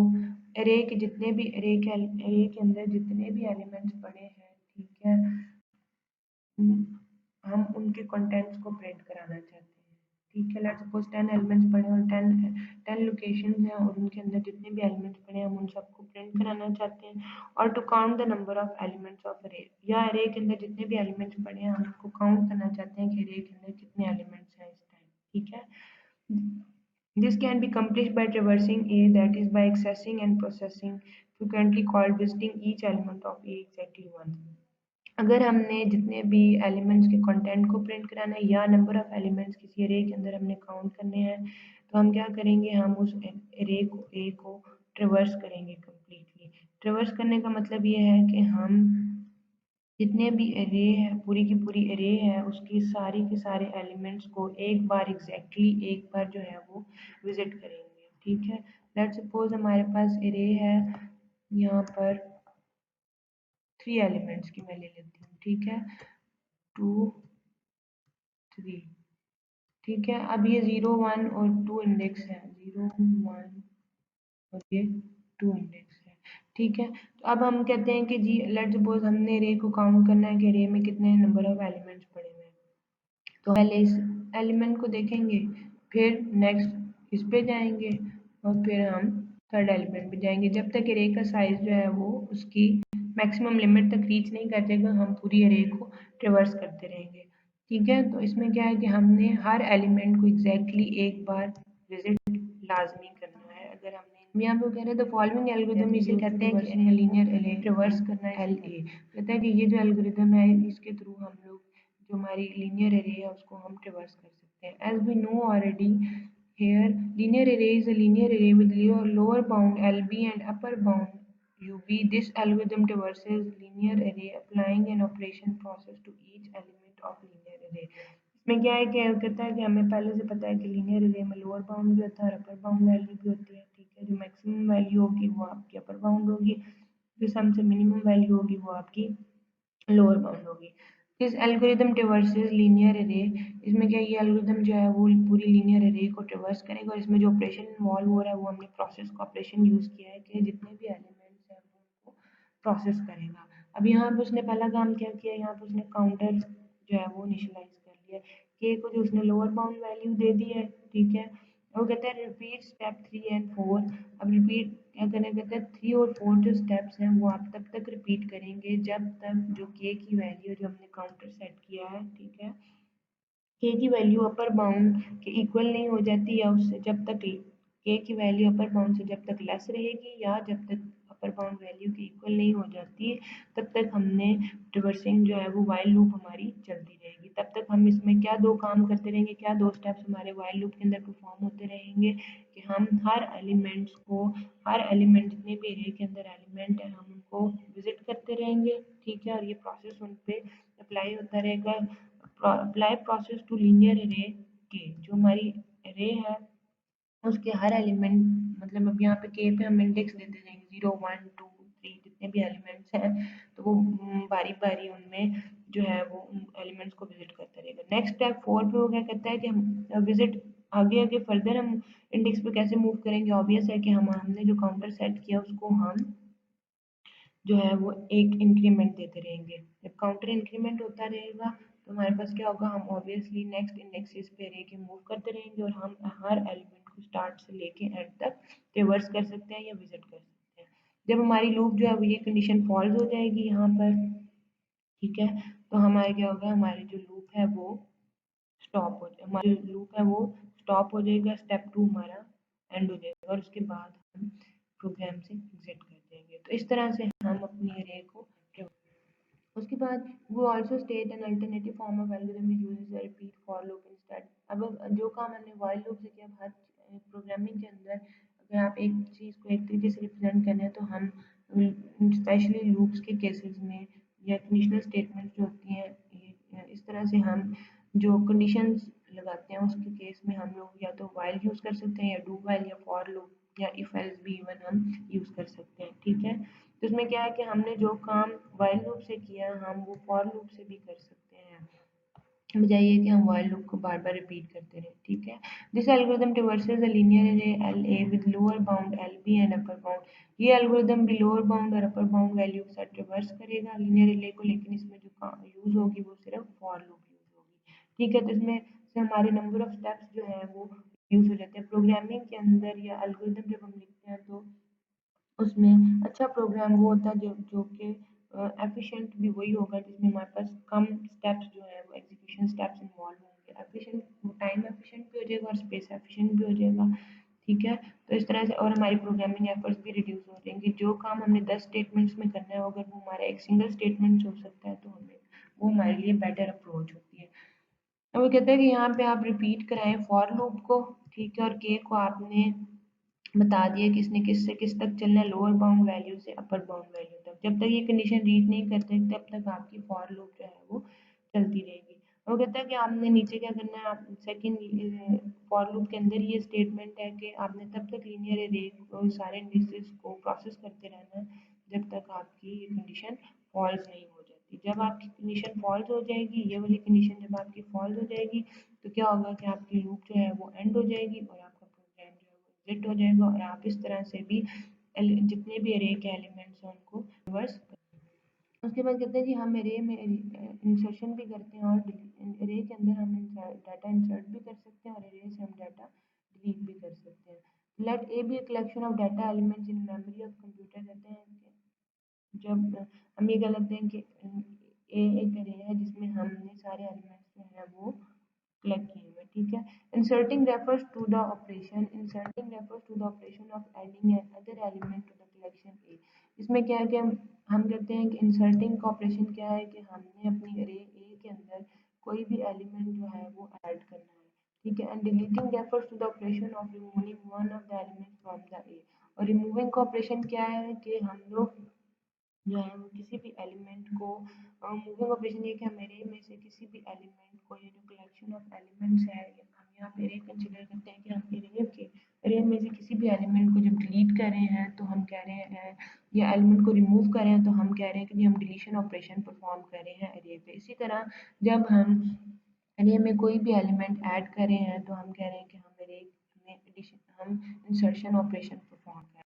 एरे के जितने भी एरे के अंदर जितने भी एलिमेंट्स पड़े हैं, ठीक है, हम उनके कंटेंट्स को प्रिंट कराना चाहते हैं। ठीक है, लेट्स सपोज 10 एलिमेंट्स पड़े और 10 लोकेशंस हैं और उनके अंदर जितने भी एलिमेंट्स पड़े हैं हम उन सबको प्रिंट कराना चाहते हैं। और to count the number of elements of array, या अरे के अंदर जितने भी एलिमेंट्स पड़े हैं हम उनको काउंट करना चाहते हैं कि अरे के अंदर कितने एलिमेंट्स हैं इस टाइम। ठीक है, this can be accomplished by traversing A, that is by accessing and processing, frequently called visiting each element of A exactly once। अगर हमने जितने भी एलिमेंट्स के कंटेंट को प्रिंट कराना है या नंबर ऑफ एलिमेंट्स किसी अरे के अंदर हमने काउंट करने हैं, तो हम क्या करेंगे, हम उस अरे को ट्रिवर्स करेंगे कम्प्लीटली। ट्रिवर्स करने का मतलब ये है कि हम जितने भी अरे है, पूरी की पूरी अरे है, उसकी सारी के सारे एलिमेंट्स को एक बार एक बार जो है वो विजिट करेंगे। ठीक है, लेट्स सपोज हमारे पास अरे है यहाँ पर 3 एलिमेंट्स की मैं ले लेती हूँ। ठीक है, 2 3। ठीक है, अब ये 0 1 और 2 इंडेक्स है, 0 1 और ये 2 इंडेक्स है। ठीक है, तो अब हम कहते हैं कि जी लेट्स सपोज हमने रे को काउंट करना है कि रे में कितने नंबर ऑफ एलिमेंट्स पड़े हुए हैं। तो पहले इस एलिमेंट को देखेंगे, फिर नेक्स्ट इस पे जाएंगे और फिर हम थर्ड एलिमेंट पे जाएंगे। जब तक अरे का साइज जो है वो उसकी मैक्सिमम लिमिट तक रीच नहीं कर जाएगा, हम पूरी अरे को ट्रिवर्स करते रहेंगे। ठीक है, तो इसमें क्या है कि हमने हर एलिमेंट को एग्जैक्टली एक बार विजिट लाजमी करना है। अगर हमने यहाँ पे कह रहे हैं द फॉलोइंग एल्गोरिथम, इसे कहते हैं कि लीनियर अरे ट्रिवर्स करना है LA। कहता है कि ये जो एल्गोरिथम है इसके थ्रू हम लोग जो हमारी लीनियर अरे है उसको हम ट्रिवर्स कर सकते हैं। As we know already here linear array is a linear array with lower bound LB and upper bound UB. This algorithm traverses linear array applying an operation process to each element of linear array. इसमें क्या है कि कहता है कि हमें पहले से पता है कि लीनियर अरे में लोअर बाउंड भी होता है और अपर बाउंड वैल्यू भी होती है। ठीक है, जो मैक्सिमम वैल्यू होगी वो आपकी अपर बाउंड होगी, जो सम से मिनिमम वैल्यू होगी वो आपकी लोअर बाउंड होगी। दिस एल्गोरिथम ट्रिवर्सेस लीनियर अरे, इसमें क्या ये एल्गोरिथम जो है वो पूरी लीनियर अरे को ट्रिवर्स करेगा और इसमें जो ऑपरेशन इन्वॉल्व हो रहा है वो हमने प्रोसेस का ऑपरेशन यूज किया है कि जितने भी एलिमेंट्स हैं वो उनको प्रोसेस करेगा। अब यहाँ पे उसने पहला काम क्या किया, यहाँ पे उसने काउंटर जो है वो इनिशियलाइज कर लिया, के को जो उसने लोअर बाउंड वैल्यू दे दी है। ठीक है, वो कहता है रिपीट स्टेप 3 एंड 4। अब रिपीट क्या करना कहता है, 3 और 4 जो स्टेप्स हैं वो आप तब तक रिपीट करेंगे जब तक जो के की वैल्यू जो हमने काउंटर सेट किया है, ठीक है, के की वैल्यू अपर बाउंड के इक्वल नहीं हो जाती या उससे जब तक के की वैल्यू अपर बाउंड से जब तक लेस रहेगी या जब तक अपर बाउंड वैल्यू की इक्वल नहीं हो जाती तब तक हमने रिवर्सिंग जो है वो वाइल लूप हमारी चलती रहेगी। तब तक हम इसमें क्या दो काम करते रहेंगे, क्या दो स्टेप्स हमारे वाइल लूप के अंदर परफॉर्म होते रहेंगे कि हम हर एलिमेंट्स को, हर एलिमेंट जितने भी एरे के अंदर एलिमेंट है हम उनको विजिट करते रहेंगे। ठीक है, और ये प्रोसेस उन पे अप्लाई होता रहेगा। Apply process to linear array के, जो हमारी अरे है उसके हर एलिमेंट, मतलब अब यहाँ पे के पे हम इंडेक्स देते जाएंगे 0 1 2 3 जितने भी एलिमेंट्स हैं, तो वो बारी बारी उनमें जो है वो उन एलिमेंट्स को विजिट करता रहेगा। नेक्स्ट स्टेप 4 पे वो क्या कहता है कि हम विजिट आगे आगे फर्दर हम इंडेक्स पे कैसे मूव करेंगे। ऑब्वियस है कि हमने जो काउंटर सेट किया उसको हम जो है वो एक इंक्रीमेंट देते रहेंगे। जब काउंटर इंक्रीमेंट होता रहेगा तो हमारे पास क्या होगा, हम ऑब्वियसली नेक्स्ट इंडेक्सेस पे रह के मूव करते रहेंगे और हम हर एलिमेंट को स्टार्ट से लेके एंड तक रिवर्स कर सकते हैं या विजिट कर सकते हैं। जब हमारी लूप जो है वो ये कंडीशन फॉल्स हो जाएगी यहाँ पर, ठीक है, तो हमारे क्या होगा, हमारी जो लूप है वो स्टॉप हो जाए, हमारी लूप है वो स्टॉप हो जाएगा, स्टेप 2 हमारा एंड हो जाएगा और उसके बाद हम प्रोग्राम से एग्जिट कर देंगे। तो इस तरह से हम अपनी अरे को, उसके बाद वो also state an alternative form of algorithm is used repeat for loop instead. अब जो काम हमने व्हाइल लूप से किया, हर प्रोग्रामिंग के अंदर अगर आप एक चीज़ को एक तरीके से रिप्रेजेंट करना है तो हम स्पेशली लूप्स के केसेस में या कंडीशनल स्टेटमेंट्स जो होती हैं इस तरह से हम जो कंडीशंस लगाते हैं उसके केस में हम लोग या तो व्हाइल यूज़ कर सकते हैं या डू व्हाइल या फॉर लूप या इफ एल्स भी इवन हम यूज़ कर सकते हैं। ठीक है, तो इसमें क्या है कि हमने जो काम व्हाइल लूप से किया हम वो फॉर लूप से भी कर सकते हैं, बजाय ये कि हम व्हाइल लूप को बार बार रिपीट करते रहें। ठीक है, this algorithm traverses a linear array LA with lower bound LB and upper bound. ये एल्गोरिथम भी लोअर बाउंड और अपर बाउंड वैल्यू के साथ ट्रिवर्स करेगा लीनियर अरे को, लेकिन इसमें जो यूज होगी वो सिर्फ फॉर लूप यूज होगी। ठीक है, तो इसमें से हमारे नंबर ऑफ स्टेप्स जो है वो यूज हो जाते हैं। प्रोग्रामिंग के अंदर या एल्गोरिथम जब हम लिखते हैं तो उसमें अच्छा प्रोग्राम वो होता है जो कि एफिशिएंट भी वही होगा जिसमें हमारे पास कम स्टेप्स जो है वो एग्जीक्यूशन स्टेप्स इन्वॉल्व होंगे। एफिशिएंट, टाइम एफिशिएंट भी हो जाएगा और स्पेस एफिशिएंट भी हो जाएगा। ठीक है, तो इस तरह से और हमारी प्रोग्रामिंग एफर्ट्स भी रिड्यूस हो जाएंगे। जो काम हमने 10 स्टेटमेंट्स में करना है अगर वो हमारा एक सिंगल स्टेटमेंट हो सकता है तो हमें वो हमारे लिए बेटर अप्रोच होती है। अब वो कहता है कि यहाँ पे आप रिपीट कराएं फॉर लूप को, ठीक है, और के को आपने बता दिया कि इसने किस से किस तक चलना है, लोअर बाउंड वैल्यू से अपर बाउंड वैल्यू तक। जब तक ये कंडीशन रीच नहीं करते तब तक आपकी फॉर लूप जो है वो चलती रहेगी। वो कहता है कि आपने नीचे क्या करना है, आप सेकंड फॉर लूप के अंदर ये स्टेटमेंट है कि आपने तब तक लीनियर एरे और सारे इंडिसेस को प्रोसेस करते रहना है जब तक आपकी ये कंडीशन फॉल्स नहीं हो जाती। जब आपकी कंडीशन फॉल्स हो जाएगी, ये वाली कंडीशन जब आपकी फॉल्स हो जाएगी, तो क्या होगा कि आपकी लूप जो है वो एंड हो जाएगी और आपका प्रोग्राम जो है वो एग्जिट हो जाएगा और आप इस तरह से भी जितने भी एरे के एलिमेंट्स हैं उनको रिवर्स। उसके बाद कहते हैं कि हम एरे में इंसर्शन भी करते हैं और एरे के अंदर हम डाटा इंसर्ट भी कर सकते हैं और एरे से हम डाटा डिलीट भी कर सकते हैं। Let A B collection of data elements in memory of computer. कहते हैं कि जब हम ये कह लेते हैं कि ए एक एरे है जिसमें हमने सारे एलिमेंट्स जो है वो कलेक्ट किए हुए, ठीक है। Inserting refers to the operation, inserting refers to the operation of adding another element to the collection A. इसमें क्या है कि हम कहते हैं कि इंसर्टिंग का ऑपरेशन क्या है कि हमने अपनी अरे ए के अंदर कोई भी एलिमेंट जो है वो ऐड करना है, ठीक है। And deleting refers to the operation of removing one of the element from the A. और रिमूविंग का ऑपरेशन क्या है कि हम लोग जो है वो किसी भी एलिमेंट को मूविंग ऑपरेशन, ये कि हम एरे में से किसी भी एलिमेंट को, ये जो कलेक्शन ऑफ एलिमेंट्स है, हम यहाँ पे एरे कंसिडर करते हैं कि हम एरे में से किसी भी एलिमेंट को जब डिलीट कर रहे हैं तो हम कह रहे हैं, या एलिमेंट को रिमूव कर रहे हैं तो हम कह रहे हैं कि हम डिलीशन ऑपरेशन परफॉर्म कर रहे हैं एरे पे। इसी तरह जब हम एरे में कोई भी एलिमेंट ऐड कर रहे हैं तो हम कह रहे हैं कि हम एरे में एडिशन, हम इंसर्शन ऑपरेशन परफॉर्म कर रहे हैं,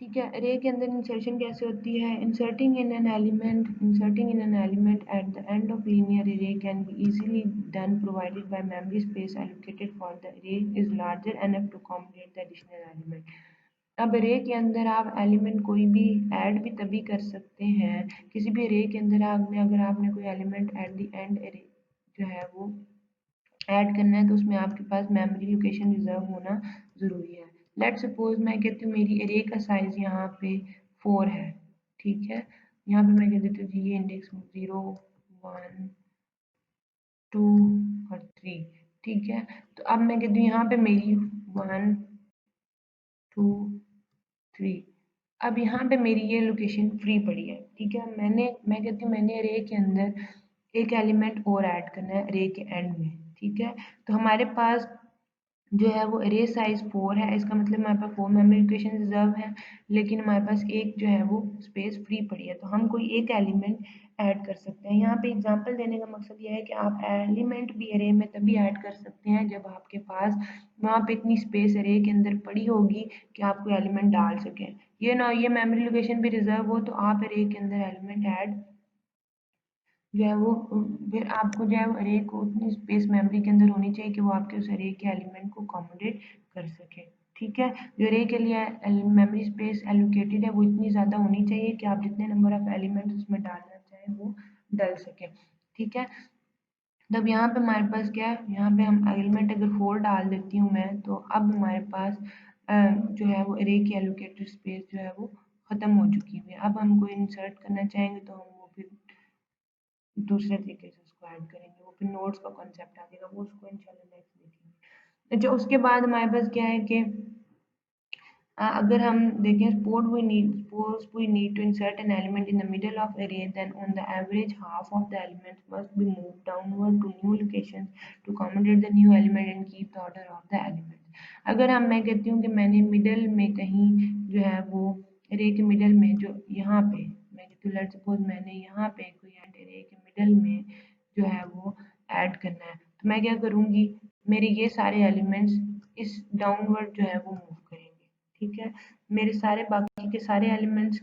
ठीक है। अरे के अंदर इंसर्शन कैसे होती है, inserting in an element at the end of linear array can be easily done provided by memory space allocated for the array is larger enough to accommodate the additional element। अब अरे के अंदर आप element कोई भी add भी तभी कर सकते हैं, किसी भी अरे के अंदर आपने अगर आपने कोई एलिमेंट एट द एंड अरे जो है वो ऐड करना है तो उसमें आपके पास मेमोरी लोकेशन रिजर्व होना ज़रूरी है। लेट सपोज मैं कहती हूँ मेरी एरे का साइज़ यहाँ पे 4 है, ठीक है। यहाँ पे मैं कह देती हूँ जी ये इंडेक्स 0 1 2 और 3, ठीक है। तो अब मैं कहती हूँ यहाँ पे मेरी 1 2 3, अब यहाँ पे मेरी ये लोकेशन फ्री पड़ी है, ठीक है। मैं कहती हूँ मैंने अरे के अंदर एक एलिमेंट और ऐड करना है अरे के एंड में, ठीक है। तो हमारे पास जो है वो अरे साइज 4 है, इसका मतलब हमारे पास 4 मेमोरी लोकेशन रिजर्व है, लेकिन हमारे पास एक जो है वो स्पेस फ्री पड़ी है, तो हम कोई एक एलिमेंट ऐड कर सकते हैं। यहाँ पे एग्जांपल देने का मकसद ये है कि आप एलिमेंट भी अरे में तभी ऐड कर सकते हैं जब आपके पास वहाँ पे इतनी स्पेस अरे के अंदर पड़ी होगी कि आप कोई एलिमेंट डाल सकें। ये ना ये मेमोरी लोकेशन भी रिजर्व हो तो आप अरे के अंदर एलिमेंट ऐड जो है वो फिर आपको जो है अरे को उतनी स्पेस मेमोरी के अंदर होनी चाहिए कि वो आपके उस अरे के एलिमेंट को अकोमोडेट कर सके, ठीक है। जो अरे के लिए मेमोरी स्पेस एलोकेटेड है वो इतनी ज़्यादा होनी चाहिए कि आप जितने नंबर ऑफ एलिमेंट्स उसमें डालना चाहें वो डाल सकें, ठीक है। तब यहाँ पे हमारे पास क्या है, यहाँ पे हम एलिमेंट अगर 4 डाल देती हूँ मैं, तो अब हमारे पास जो है वो अरे की एलोकेटेड स्पेस जो है वो ख़त्म हो चुकी है। अब हम कोई इंसर्ट करना चाहेंगे तो हम वो फिर दूसरे तरीके से उसको ऐड करेंगे, वो फिर नोड्स का कॉन्सेप्ट आ जाएगा, वो उसको इंशाल्लाह नेक्स्ट देखेंगे। अच्छा, उसके बाद हमारे पास क्या है कि अगर हम देखें suppose we need to insert an element in the middle of array, then on the average half of the elements must be moved downward to new locations to accommodate the new element and keep the order of the elements। अगर मैं कहती हूँ कि मैंने middle में कहीं जो है वो array के मिडल में जो यहाँ पे मैं कहती हूँ लेट्स सपोज मैंने यहाँ पे कोई array के मिडल में जो है वो ऐड करना है, तो मैं क्या करूँगी, मेरे ये सारे एलिमेंट्स इस डाउनवर्ड जो है वो मूव करेंगे, ठीक है। मेरे सारे बाकी के सारे एलिमेंट्स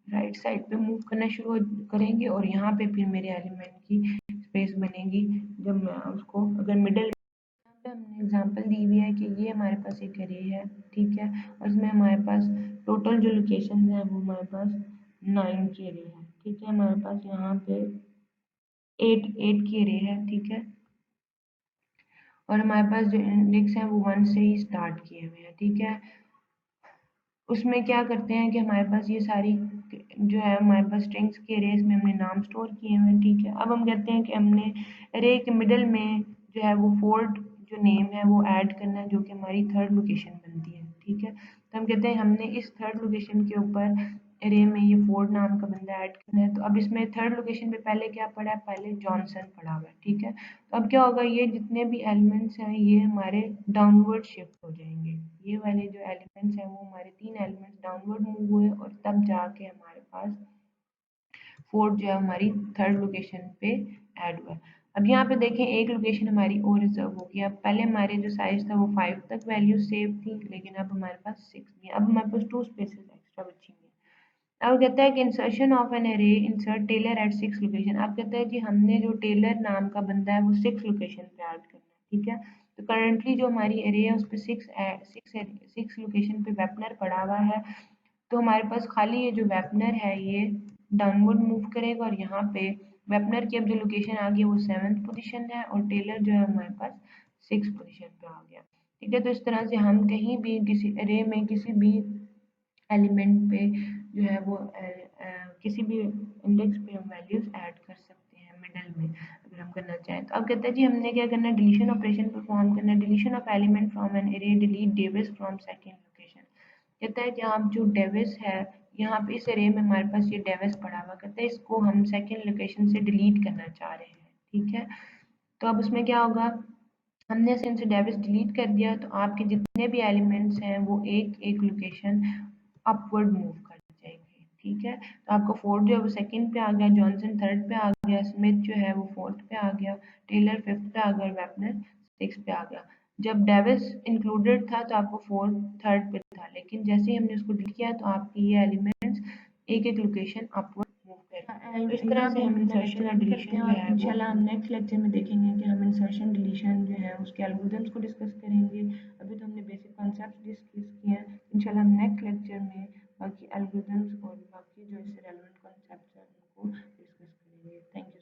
राइट साइड पे मूव करना शुरू करेंगे और यहाँ पे फिर मेरे एलिमेंट की स्पेस बनेगी जब मैं उसको अगर मिडल। यहाँ पे हमने एग्जांपल दी हुई है कि ये हमारे पास एक अरे है, ठीक है, और इसमें हमारे पास टोटल जो लोकेशन है वो हमारे पास 9 की अरे है, ठीक है। हमारे पास यहाँ पे 8 की अरे है, ठीक है, और हमारे पास जो इंडेक्स है वो 1 से ही स्टार्ट किए हुए हैं, ठीक है। उसमें क्या करते हैं कि हमारे पास ये सारी जो है हमारे पास स्ट्रिंग्स के अरेज में हमने नाम स्टोर किए हुए हैं, ठीक है। अब हम कहते हैं कि हमने अरे के मिडल में जो है वो फोर्थ जो नेम है वो ऐड करना है, जो कि हमारी थर्ड लोकेशन बनती है, ठीक है। तो हम कहते हैं हमने इस थर्ड लोकेशन के ऊपर अरे में ये फोर्ड नाम का बंदा ऐड करना है। तो अब इसमें थर्ड लोकेशन पे पहले क्या पड़ा है, पहले जॉनसन पड़ा हुआ है, ठीक है। तो अब क्या होगा, ये जितने भी एलिमेंट्स हैं ये हमारे डाउनवर्ड शिफ्ट हो जाएंगे। ये वाले जो एलिमेंट्स हैं वो हमारे 3 एलिमेंट्स डाउनवर्ड मूव हुए और तब जाके हमारे पास फोर्थ जो है हमारी थर्ड लोकेशन पे ऐड हुआ। अब यहाँ पे देखें एक लोकेशन हमारी और रिजर्व हो गई। अब पहले हमारे जो साइज था वो 5 तक वैल्यू सेव थी, लेकिन अब हमारे पास 6 भी है। अब हमारे पास 2 स्पेसेस एक्स्ट्रा बची हुई हैं। अब कहता है कि insertion of an array insert tailor at 6 location. अब कहता है कि हमने जो टेलर नाम का बंदा है वो 6 लोकेशन पे ऐड करना है, ठीक है। तो करंटली जो हमारी एरे है उस पर 6 लोकेशन पे वेपनर पड़ा हुआ है। तो हमारे पास खाली ये जो वेपनर है ये डाउनवर्ड मूव करेगा और यहाँ पे वेपनर की अब जो लोकेशन आ गई वो 7th पोजीशन है और टेलर जो है हमारे पास 6 पोजीशन पे आ गया, ठीक है। तो इस तरह से हम कहीं भी किसी अरे में किसी भी एलिमेंट पे जो है वो किसी भी इंडेक्स पे हम वैल्यूज ऐड कर सकते हैं मिडल में अगर हम करना चाहें। तो अब कहते हैं जी हमने क्या करना है, डिलीशन ऑपरेशन परफॉर्म करना है। Deletion of element from an array, delete Davis from second location. कहता है कि आप जो डेविस है यहाँ पे इस एरे में हमारे पास ये डेविस पड़ा हुआ, कहता है इसको हम सेकंड लोकेशन से डिलीट करना चाह रहे हैं, ठीक है। तो अब उसमें क्या होगा, हमने इनसे डेविस डिलीट कर दिया तो आपके जितने भी एलिमेंट्स हैं वो एक एक लोकेशन अपवर्ड मूव कर जाएंगे, ठीक है। तो आपका फोर्थ जो है वो सेकंड पे आ गया, जॉनसन थर्ड पे आ गया, स्मिथ जो है वो फोर्थ पे आ गया, टेलर फिफ्थ पे आ गया, वेपनर सिक्स पे आ गया। जब डेविस इंक्लूडेड था तो आपको फोर्थ थर्ड पे था, लेकिन जैसे ही हमने उसको डिलीट किया तो आपके ये एलिमेंट्स एक एक लोकेशन अपवर्ड मूव कर गए। तो इस तरह से हम इंसर्शन और डिलीशन जो है इंशाल्लाह हम नेक्स्ट लेक्चर में देखेंगे कि हम इंसर्शन डिलीशन जो है उसके एल्गोरिथम्स को डिस्कस करेंगे। अभी तो हमने बेसिक कॉन्सेप्ट डिस्कस किए हैं, इंशाल्लाह हम नेक्स्ट लेक्चर में बाकी एल्गोरिथम्स और बाकी जो इससे रेलेवेंट कॉन्सेप्ट्स हैं उनको डिस्कस करेंगे। Thank you.